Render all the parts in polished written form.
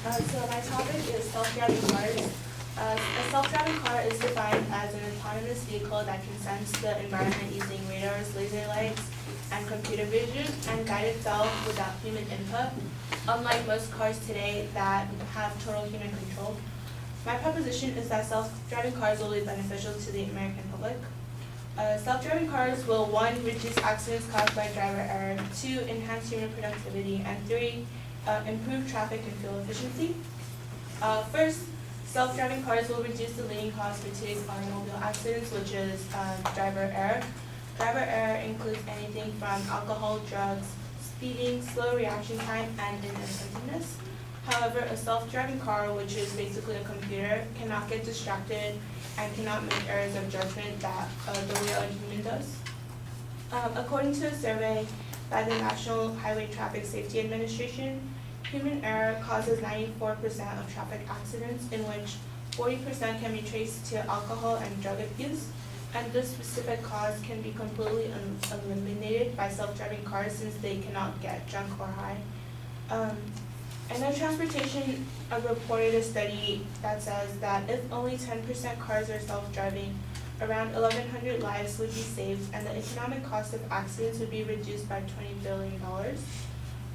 So my topic is self-driving cars. A self-driving car is defined as an autonomous vehicle that can sense the environment using radars, laser lights, and computer vision and guide itself without human input, unlike most cars today that have total human control. My proposition is that self-driving cars will be beneficial to the American public. Self-driving cars will, 1, reduce accidents caused by driver error, 2, enhance human productivity, and 3, improve traffic and fuel efficiency. First, self-driving cars will reduce the leading cause for today's automobile accidents, which is driver error. Driver error includes anything from alcohol, drugs, speeding, slow reaction time, and inattentiveness. However, a self-driving car, which is basically a computer, cannot get distracted and cannot make errors of judgment that the real human does. According to a survey by the National Highway Traffic Safety Administration, human error causes 94% of traffic accidents, in which 40% can be traced to alcohol and drug abuse, and this specific cause can be completely eliminated by self-driving cars since they cannot get drunk or high. I know transportation reported a study that says that if only 10% cars are self-driving, around 1,100 lives would be saved, and the economic cost of accidents would be reduced by $20 billion.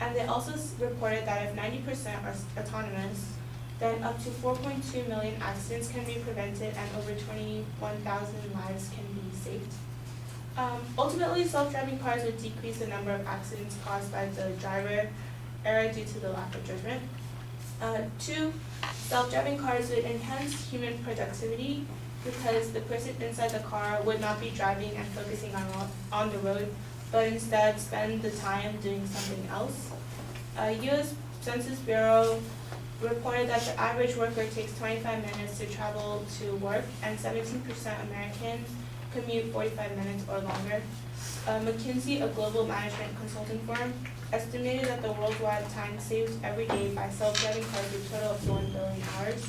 And they also reported that if 90% are autonomous, then up to 4.2 million accidents can be prevented and over 21,000 lives can be saved. Ultimately, self-driving cars would decrease the number of accidents caused by the driver error due to the lack of judgment. 2, self-driving cars would enhance human productivity because the person inside the car would not be driving and focusing on the road, but instead spend the time doing something else. U.S. Census Bureau reported that the average worker takes 25 minutes to travel to work, and 17% Americans commute 45 minutes or longer. McKinsey, a global management consulting firm, estimated that the worldwide time saved every day by self-driving cars would total of 1 billion hours.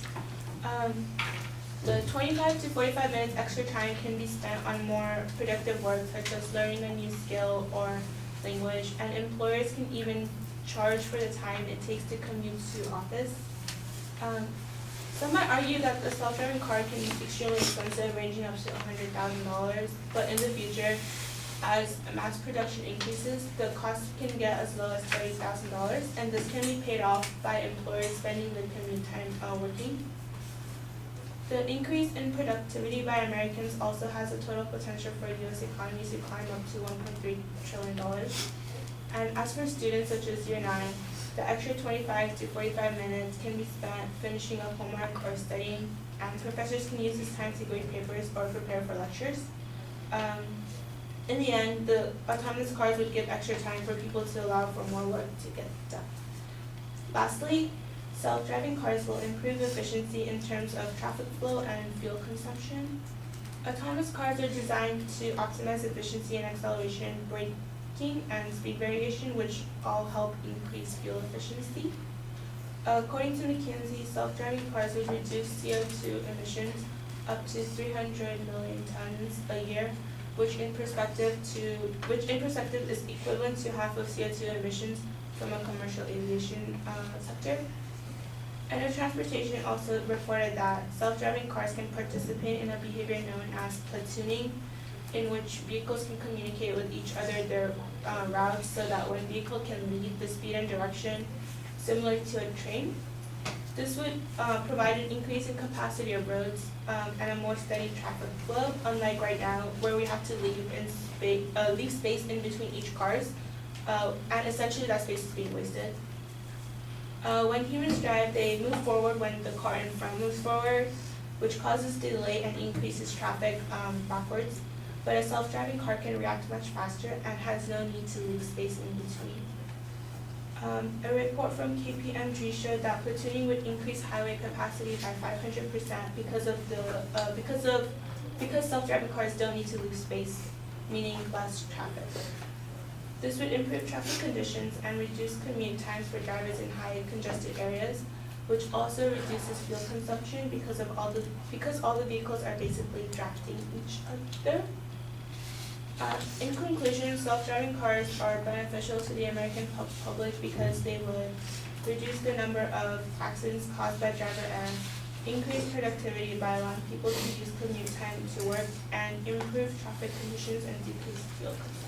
The 25 to 45 minutes extra time can be spent on more productive work, such as learning a new skill or language, and employers can even charge for the time it takes to commute to office. Some might argue that the self-driving car can be extremely expensive, ranging up to $100,000, but in the future, as mass production increases, the cost can get as low as $30,000, and this can be paid off by employers spending the commute time working. The increase in productivity by Americans also has a total potential for U.S. economies to climb up to $1.3 trillion. And as for students such as Year 9, the extra 25 to 45 minutes can be spent finishing up homework or studying, and professors can use this time to grade papers or prepare for lectures. In the end, the autonomous cars would give extra time for people to allow for more work to get done. Lastly, self-driving cars will improve efficiency in terms of traffic flow and fuel consumption. Autonomous cars are designed to optimize efficiency and acceleration, braking, and speed variation, which all help increase fuel efficiency. According to McKinsey, self-driving cars would reduce CO2 emissions up to 300 million tons a year, which in perspective is equivalent to half of CO2 emissions from a commercial aviation sector. And transportation also reported that self-driving cars can participate in a behavior known as platooning, in which vehicles can communicate with each other their routes so that one vehicle can lead the speed and direction similar to a train. This would provide an increase in capacity of roads and a more steady traffic flow, unlike right now where we have to leave space in between each cars, and essentially that space is being wasted. When humans drive, they move forward when the car in front moves forward, which causes delay and increases traffic backwards. But a self-driving car can react much faster and has no need to leave space in between. A report from KPMG showed that platooning would increase highway capacity by 500% because self-driving cars don't need to leave space, meaning less traffic. This would improve traffic conditions and reduce commute times for drivers in high congested areas, which also reduces fuel consumption because all the vehicles are basically drafting each other. In conclusion, self-driving cars are beneficial to the American public because they would reduce the number of accidents caused by driver error, increase productivity by allowing people to use commute time to work, and improve traffic conditions and decrease fuel consumption.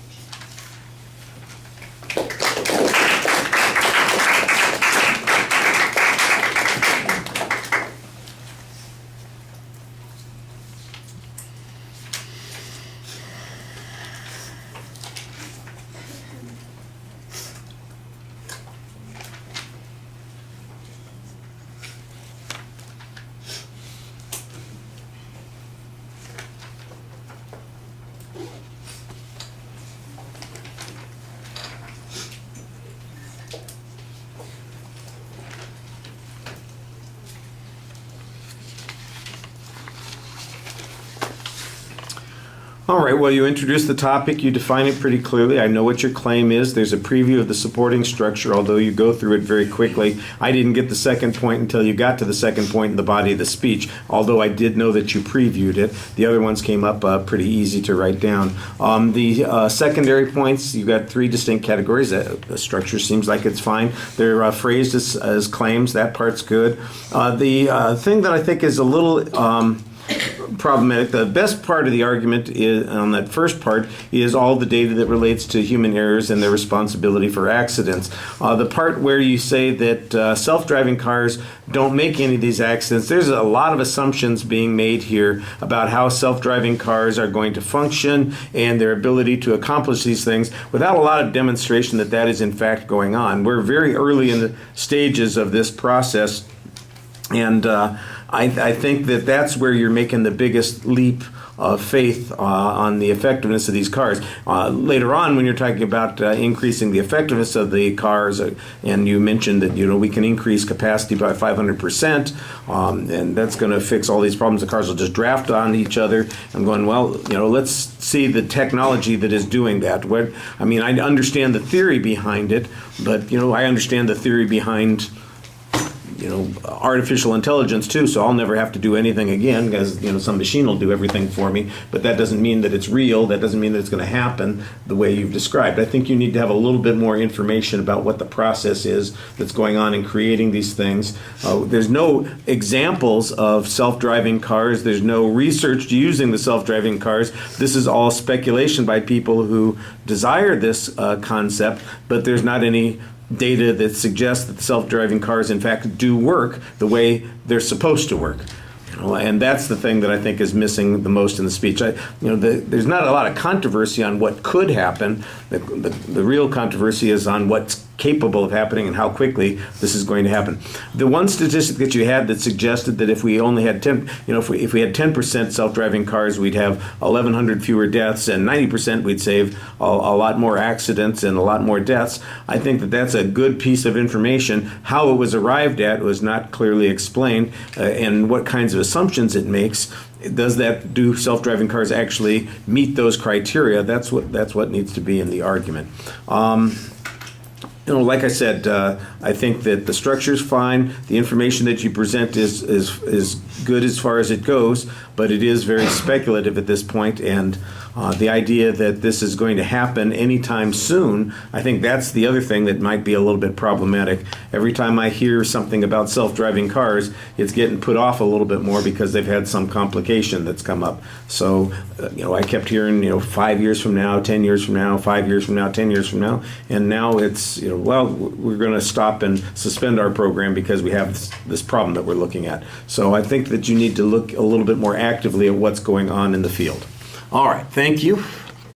All right, well, you introduced the topic, you define it pretty clearly. I know what your claim is. There's a preview of the supporting structure, although you go through it very quickly. I didn't get the second point until you got to the second point in the body of the speech, although I did know that you previewed it. The other ones came up pretty easy to write down. The secondary points, you've got three distinct categories. The structure seems like it's fine. They're phrased as claims. That part's good. The thing that I think is a little problematic. The best part of the argument is, on that first part, is all the data that relates to human errors and their responsibility for accidents. The part where you say that self-driving cars don't make any of these accidents, there's a lot of assumptions being made here about how self-driving cars are going to function and their ability to accomplish these things without a lot of demonstration that that is in fact going on. We're very early in the stages of this process, and I think that that's where you're making the biggest leap of faith on the effectiveness of these cars. Later on, when you're talking about increasing the effectiveness of the cars, and you mentioned that we can increase capacity by 500%, and that's going to fix all these problems. The cars will just draft on each other. I'm going, well, let's see the technology that is doing that. I understand the theory behind it, but I understand the theory behind artificial intelligence too, so I'll never have to do anything again because some machine will do everything for me. But that doesn't mean that it's real. That doesn't mean that it's going to happen the way you've described. I think you need to have a little bit more information about what the process is that's going on in creating these things. There's no examples of self-driving cars. There's no research using the self-driving cars. This is all speculation by people who desire this concept, but there's not any data that suggests that the self-driving cars in fact do work the way they're supposed to work. And that's the thing that I think is missing the most in the speech. There's not a lot of controversy on what could happen. The real controversy is on what's capable of happening and how quickly this is going to happen. The one statistic that you had that suggested that if we only had 10, if we had 10% self-driving cars, we'd have 1,100 fewer deaths, and 90% we'd save a lot more accidents and a lot more deaths. I think that that's a good piece of information. How it was arrived at was not clearly explained, and what kinds of assumptions it makes. Do self-driving cars actually meet those criteria? That's what needs to be in the argument. Like I said, I think that the structure's fine. The information that you present is good as far as it goes, but it is very speculative at this point, and the idea that this is going to happen anytime soon, I think that's the other thing that might be a little bit problematic. Every time I hear something about self-driving cars, it's getting put off a little bit more because they've had some complication that's come up. So, I kept hearing, 5 years from now, 10 years from now, 5 years from now, 10 years from now, and now it's, we're going to stop and suspend our program because we have this problem that we're looking at. So I think that you need to look a little bit more actively at what's going on in the field. All right, thank you.